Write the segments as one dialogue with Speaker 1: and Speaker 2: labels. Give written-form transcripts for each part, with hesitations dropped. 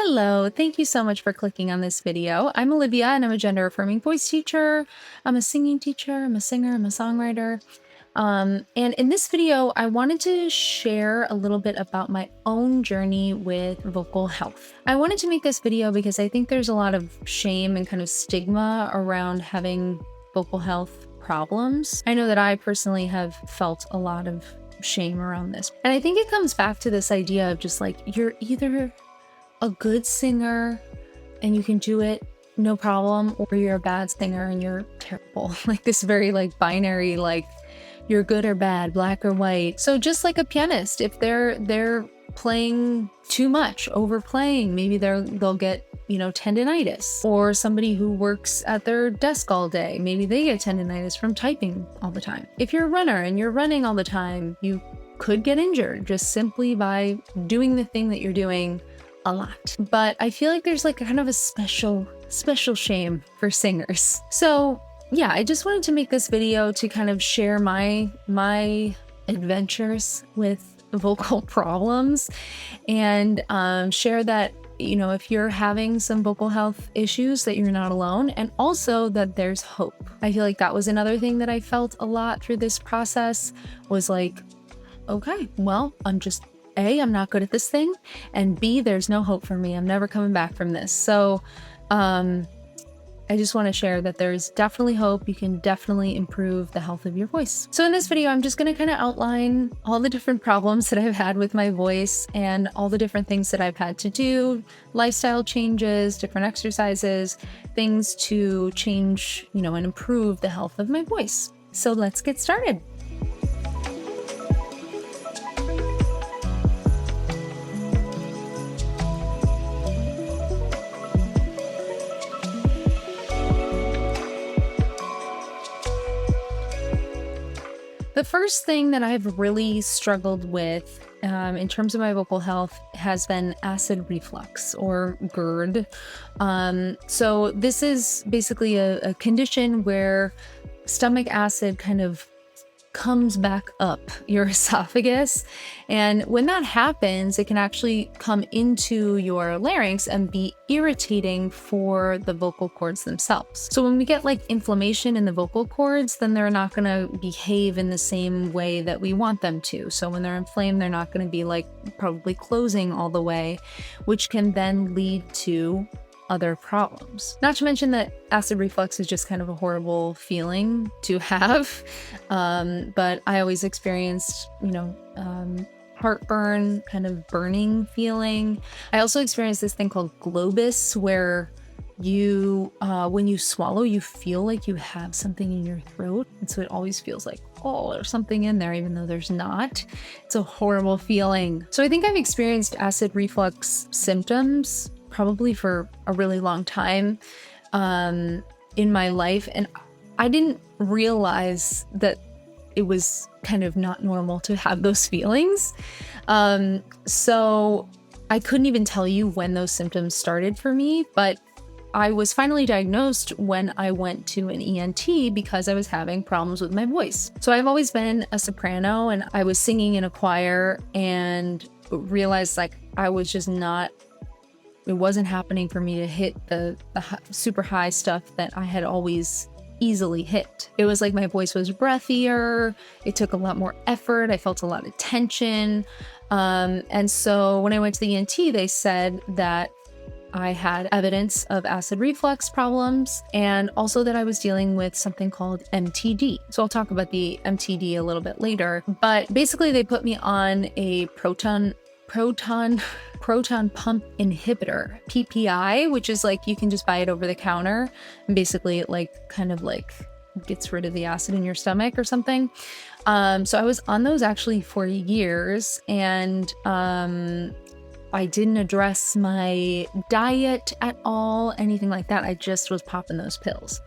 Speaker 1: Hello, thank you so much for clicking on this video. I'm Olivia and I'm a gender affirming voice teacher. I'm a singing teacher, I'm a singer, I'm a songwriter. And in this video, I wanted to share a little bit about my own journey with vocal health. I wanted to make this video because I think there's a lot of shame and kind of stigma around having vocal health problems. I know that I personally have felt a lot of shame around this. And I think it comes back to this idea of just like, you're either a good singer and you can do it no problem, or you're a bad singer and you're terrible. Like this very like binary, like you're good or bad, black or white. So just like a pianist, if they're playing too much, overplaying, maybe they'll get, tendinitis. Or somebody who works at their desk all day, maybe they get tendinitis from typing all the time. If you're a runner and you're running all the time, you could get injured just simply by doing the thing that you're doing a lot. But I feel like there's like kind of a special shame for singers. So yeah, I just wanted to make this video to kind of share my adventures with vocal problems and share that, if you're having some vocal health issues, that you're not alone, and also that there's hope. I feel like that was another thing that I felt a lot through this process was like, okay, well, I'm not good at this thing, and B, there's no hope for me. I'm never coming back from this. So I just want to share that there's definitely hope. You can definitely improve the health of your voice. So in this video, I'm just going to kind of outline all the different problems that I've had with my voice and all the different things that I've had to do, lifestyle changes, different exercises, things to change, and improve the health of my voice. So let's get started. The first thing that I've really struggled with in terms of my vocal health has been acid reflux, or GERD. So this is basically a condition where stomach acid kind of comes back up your esophagus. And when that happens, it can actually come into your larynx and be irritating for the vocal cords themselves. So when we get like inflammation in the vocal cords, then they're not going to behave in the same way that we want them to. So when they're inflamed, they're not going to be like probably closing all the way, which can then lead to other problems. Not to mention that acid reflux is just kind of a horrible feeling to have. But I always experienced, heartburn, kind of burning feeling. I also experienced this thing called globus, where when you swallow, you feel like you have something in your throat. And so it always feels like, oh, there's something in there, even though there's not. It's a horrible feeling. So I think I've experienced acid reflux symptoms probably for a really long time in my life. And I didn't realize that it was kind of not normal to have those feelings. So I couldn't even tell you when those symptoms started for me, but I was finally diagnosed when I went to an ENT because I was having problems with my voice. So I've always been a soprano, and I was singing in a choir and realized like I was just not, it wasn't happening for me to hit the super high stuff that I had always easily hit. It was like my voice was breathier. It took a lot more effort. I felt a lot of tension. And so when I went to the ENT, they said that I had evidence of acid reflux problems, and also that I was dealing with something called MTD. So I'll talk about the MTD a little bit later. But basically they put me on a proton pump inhibitor, PPI, which is like, you can just buy it over the counter, and basically it like kind of like gets rid of the acid in your stomach or something. So I was on those actually for years, and I didn't address my diet at all, anything like that. I just was popping those pills.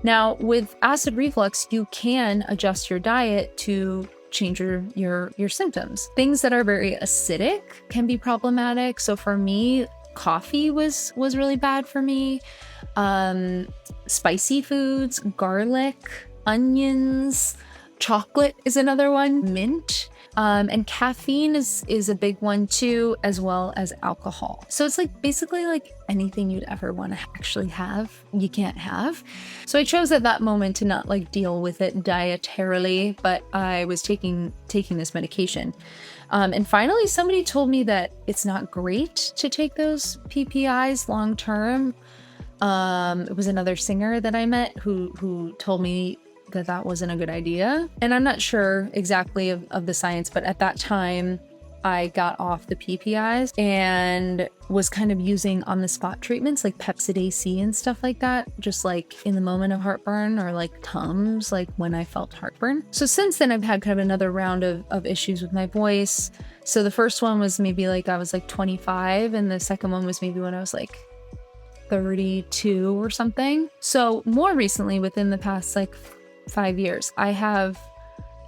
Speaker 1: Now with acid reflux, you can adjust your diet to change your symptoms. Things that are very acidic can be problematic. So for me, coffee was really bad for me. Spicy foods, garlic, onions, chocolate is another one, mint. And caffeine is a big one too, as well as alcohol. So it's like basically like anything you'd ever want to actually have, you can't have. So I chose at that moment to not like deal with it dietarily, but I was taking this medication. And finally, somebody told me that it's not great to take those PPIs long term. It was another singer that I met who told me that wasn't a good idea. And I'm not sure exactly of the science, but at that time I got off the PPIs and was kind of using on-the-spot treatments like Pepsid AC and stuff like that, just like in the moment of heartburn, or like Tums, like when I felt heartburn. So since then I've had kind of another round of issues with my voice. So the first one was maybe like I was like 25, and the second one was maybe when I was like 32 or something. So more recently, within the past like 5 years, I have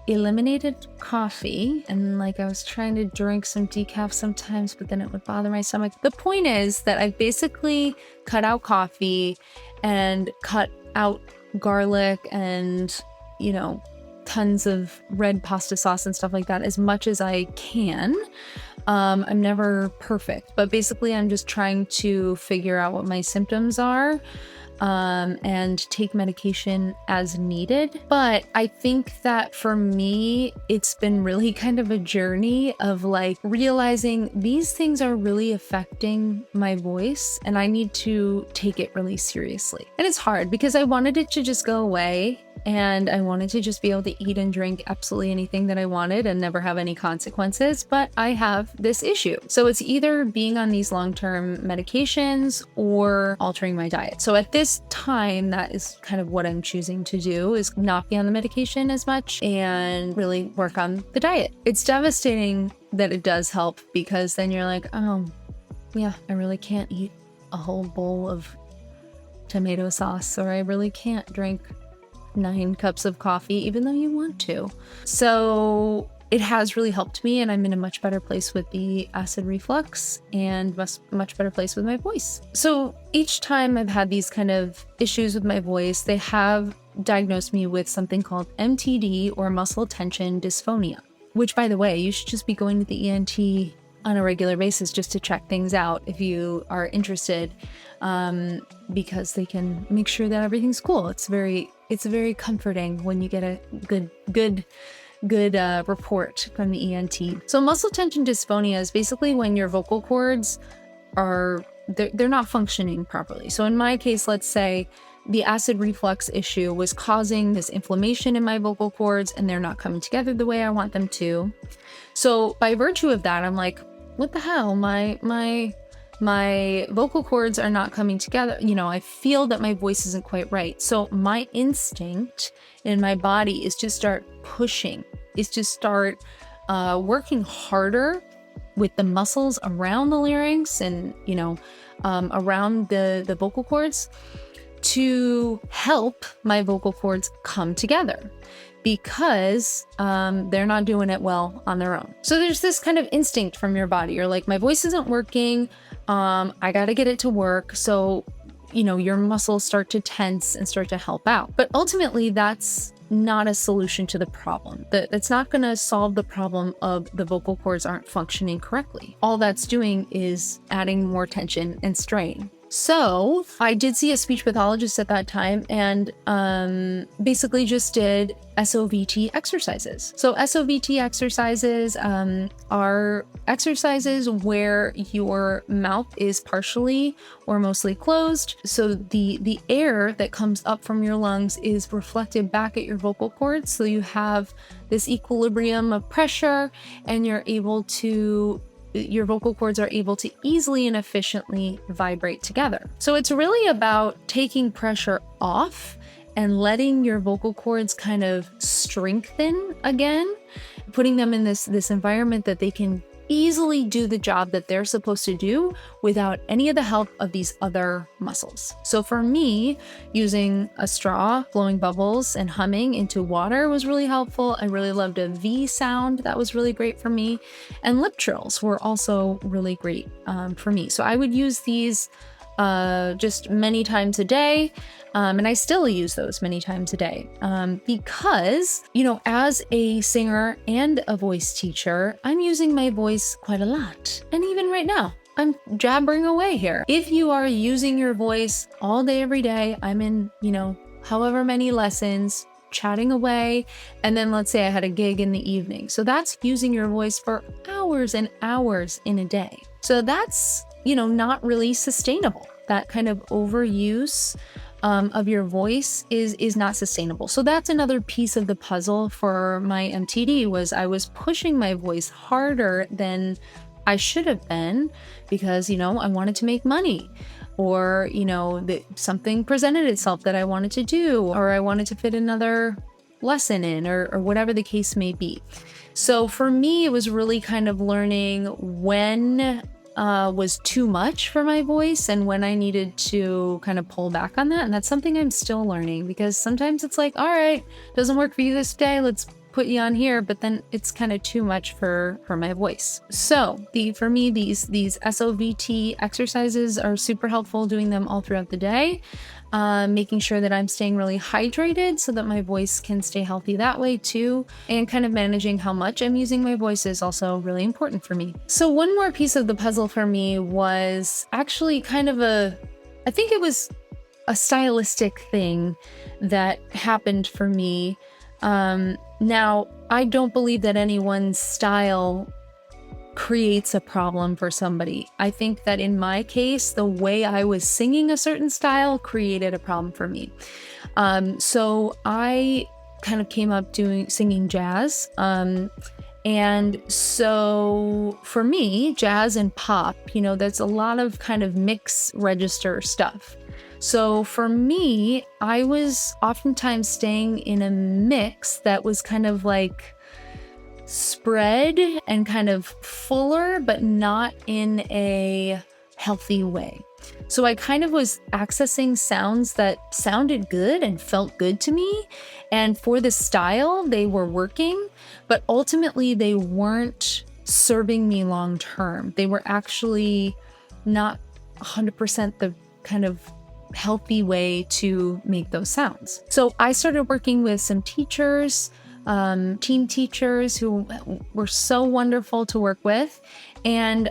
Speaker 1: eliminated coffee, and like I was trying to drink some decaf sometimes, but then it would bother my stomach. The point is that I've basically cut out coffee and cut out garlic and, you know, tons of red pasta sauce and stuff like that as much as I can. I'm never perfect, but basically I'm just trying to figure out what my symptoms are, and take medication as needed. But I think that for me, it's been really kind of a journey of like realizing these things are really affecting my voice and I need to take it really seriously. And it's hard because I wanted it to just go away, and I wanted to just be able to eat and drink absolutely anything that I wanted and never have any consequences, but I have this issue. So it's either being on these long-term medications or altering my diet. So at this time, that is kind of what I'm choosing to do, is not be on the medication as much and really work on the diet. It's devastating that it does help, because then you're like, oh yeah, I really can't eat a whole bowl of tomato sauce, or I really can't drink 9 cups of coffee, even though you want to. So it has really helped me, and I'm in a much better place with the acid reflux and much better place with my voice. So each time I've had these kind of issues with my voice, they have diagnosed me with something called MTD, or muscle tension dysphonia, which, by the way, you should just be going to the ENT on a regular basis just to check things out if you are interested, because they can make sure that everything's cool. It's very comforting when you get a good report from the ENT. So muscle tension dysphonia is basically when your vocal cords they're not functioning properly. So in my case, let's say the acid reflux issue was causing this inflammation in my vocal cords, and they're not coming together the way I want them to. So by virtue of that, I'm like, what the hell? My vocal cords are not coming together. You know, I feel that my voice isn't quite right. So my instinct in my body is to start pushing, is to start working harder with the muscles around the larynx and, you know, around the vocal cords to help my vocal cords come together, because they're not doing it well on their own. So there's this kind of instinct from your body. You're like, my voice isn't working. I got to get it to work. So, you know, your muscles start to tense and start to help out. But ultimately, that's not a solution to the problem. That's not going to solve the problem of the vocal cords aren't functioning correctly. All that's doing is adding more tension and strain. So I did see a speech pathologist at that time, and basically just did SOVT exercises. So SOVT exercises are exercises where your mouth is partially or mostly closed. So the air that comes up from your lungs is reflected back at your vocal cords. So you have this equilibrium of pressure, and your vocal cords are able to easily and efficiently vibrate together. So it's really about taking pressure off and letting your vocal cords kind of strengthen again, putting them in this environment that they can easily do the job that they're supposed to do without any of the help of these other muscles. So for me, using a straw, blowing bubbles and humming into water was really helpful. I really loved a V sound. That was really great for me. And lip trills were also really great for me. So I would use these just many times a day. And I still use those many times a day because, as a singer and a voice teacher, I'm using my voice quite a lot. And even right now, I'm jabbering away here. If you are using your voice all day, every day, I'm in, however many lessons, chatting away. And then let's say I had a gig in the evening. So that's using your voice for hours and hours in a day. So that's, not really sustainable. That kind of overuse of your voice is not sustainable. So that's another piece of the puzzle for my MTD was I was pushing my voice harder than I should have been because, I wanted to make money or, that something presented itself that I wanted to do, or I wanted to fit another lesson in or whatever the case may be. So for me, it was really kind of learning when was too much for my voice and when I needed to kind of pull back on that. And that's something I'm still learning because sometimes it's like, all right, doesn't work for you this day, let's put you on here, but then it's kind of too much for my voice. So for me, these SOVT exercises are super helpful, doing them all throughout the day, making sure that I'm staying really hydrated so that my voice can stay healthy that way too. And kind of managing how much I'm using my voice is also really important for me. So one more piece of the puzzle for me was actually kind of I think it was a stylistic thing that happened for me. Now, I don't believe that anyone's style creates a problem for somebody. I think that in my case, the way I was singing a certain style created a problem for me. So I kind of came up singing jazz. And so for me, jazz and pop, that's a lot of kind of mix register stuff. So for me, I was oftentimes staying in a mix that was kind of like spread and kind of fuller, but not in a healthy way. So I kind of was accessing sounds that sounded good and felt good to me. And for the style, they were working, but ultimately they weren't serving me long term. They were actually not 100% the kind of healthy way to make those sounds. So I started working with some teachers, team teachers who were so wonderful to work with. And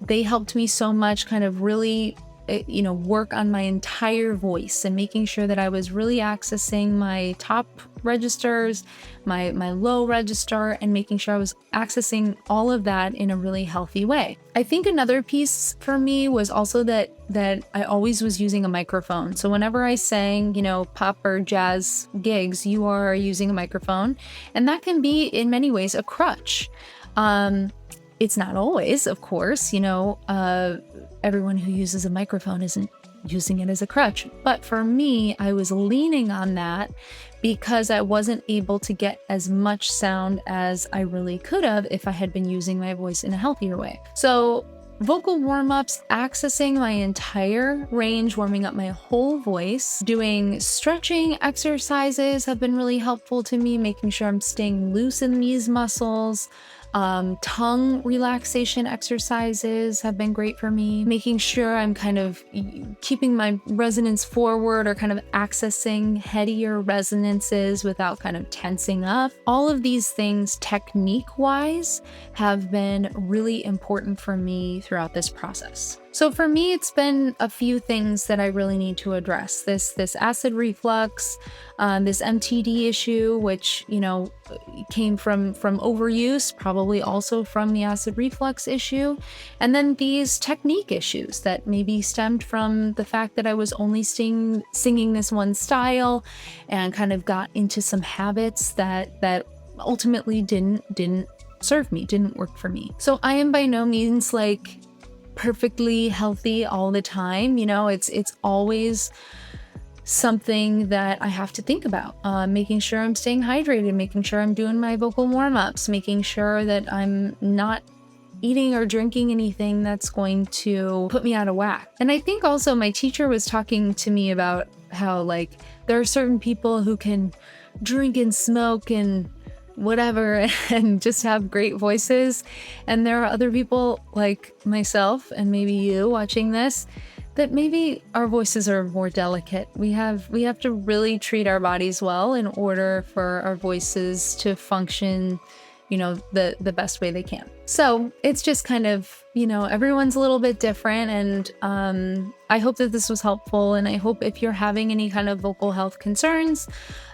Speaker 1: they helped me so much kind of really, work on my entire voice and making sure that I was really accessing my top registers, my low register, and making sure I was accessing all of that in a really healthy way. I think another piece for me was also that I always was using a microphone. So whenever I sang, pop or jazz gigs, you are using a microphone, and that can be in many ways a crutch. It's not always, of course, everyone who uses a microphone isn't using it as a crutch. But for me, I was leaning on that because I wasn't able to get as much sound as I really could have if I had been using my voice in a healthier way. So vocal warm-ups, accessing my entire range, warming up my whole voice, doing stretching exercises have been really helpful to me, making sure I'm staying loose in these muscles. Tongue relaxation exercises have been great for me, making sure I'm kind of keeping my resonance forward or kind of accessing headier resonances without kind of tensing up. All of these things, technique-wise, have been really important for me throughout this process. So for me, it's been a few things that I really need to address. This acid reflux, this MTD issue, which, came from overuse, probably also from the acid reflux issue. And then these technique issues that maybe stemmed from the fact that I was only singing this one style and kind of got into some habits that ultimately didn't serve me, didn't work for me. So I am by no means like perfectly healthy all the time. It's always something that I have to think about, making sure I'm staying hydrated, making sure I'm doing my vocal warm-ups, making sure that I'm not eating or drinking anything that's going to put me out of whack. And I think also my teacher was talking to me about how there are certain people who can drink and smoke and whatever and just have great voices, and there are other people like myself and maybe you watching this that maybe our voices are more delicate. We have to really treat our bodies well in order for our voices to function, the best way they can. So it's just kind of, everyone's a little bit different, and I hope that this was helpful. And I hope if you're having any kind of vocal health concerns,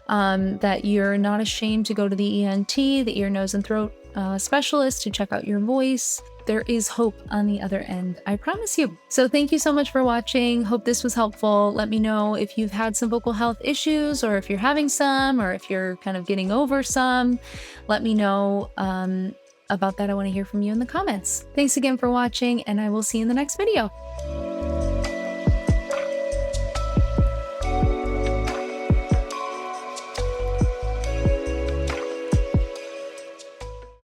Speaker 1: that you're not ashamed to go to the ENT, the ear, nose, and throat specialist, to check out your voice. There is hope on the other end, I promise you. So thank you so much for watching. Hope this was helpful. Let me know if you've had some vocal health issues, or if you're having some, or if you're kind of getting over some. Let me know about that. I want to hear from you in the comments. Thanks again for watching, and I will see you in the next video.